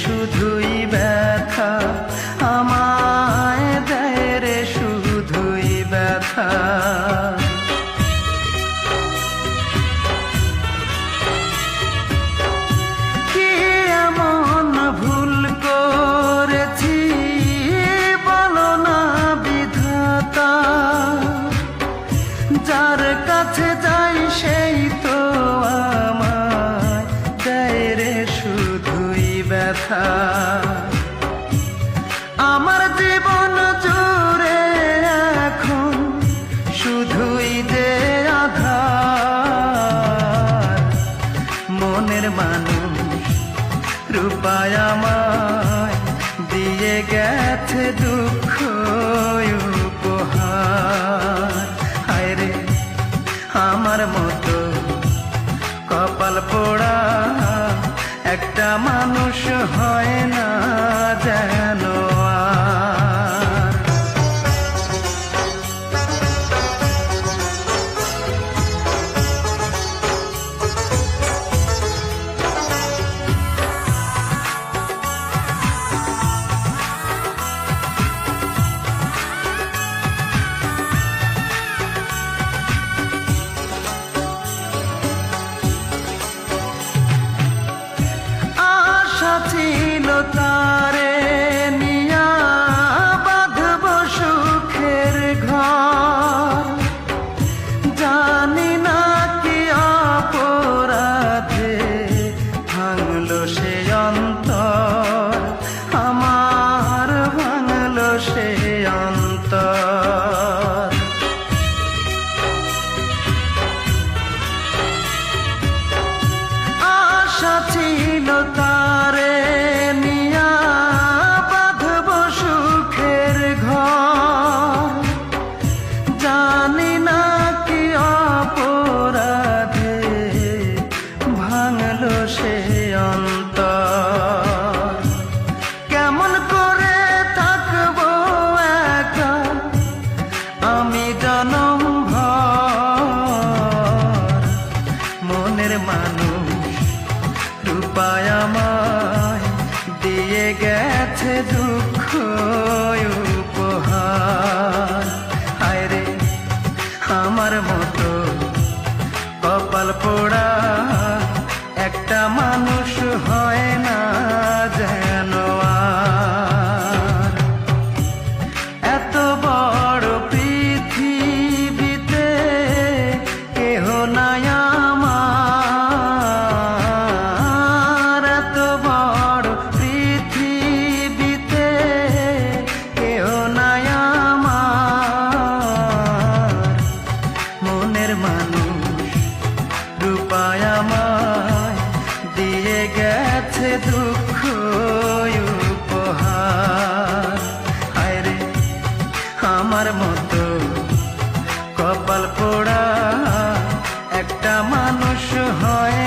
শুধুই ব্যথা, আমায় দেয় রে শুধুই ব্যথা। কি এমন ভুল করেছি বলো না বিধাতা, যার কাছে যাই সেই তো আমায় দেয় রে শুধুই ব্যথা। আমার জীবন জুড়ে এখন শুধুই যে আধার, মনের মানুষ রূপায় আমায় দিয়ে গেছে দুঃখ উপহার। হায় রে আমার মতো কপাল পোড়া একটা মানুষ হয় না যেন আর। ছিল তারে নিয়া বাঁধব সুখের ঘর, জানি না কি অপরাধে ভাঙলো সে অন্তর, আমার ভাঙলো সে অন্তর। আশা ছিল তারে নিয়া বাঁধব সুখের ঘর, জানি না কি অপরাধে ভাঙলো সে অন্তর। কেমন করে থাকবো একা আমি জনম ভর, মনের মানুষ রূপায় আমায় দিয়ে গেছে দুঃখ উপহার। হায় রে আমার মতো কপাল পোড়া একটা মানুষ হয় না যেন আর। এত বড় পৃথিবীতে কেহ নাই আমার, এত বড় পৃথিবীতে কেহ নাই আমার, মনের মানুষ রূপায় আমায় দিয়ে গেছে দুঃখ উপহার। হায় রে আমার মতো কপাল পোড়া একটা মানুষ হয়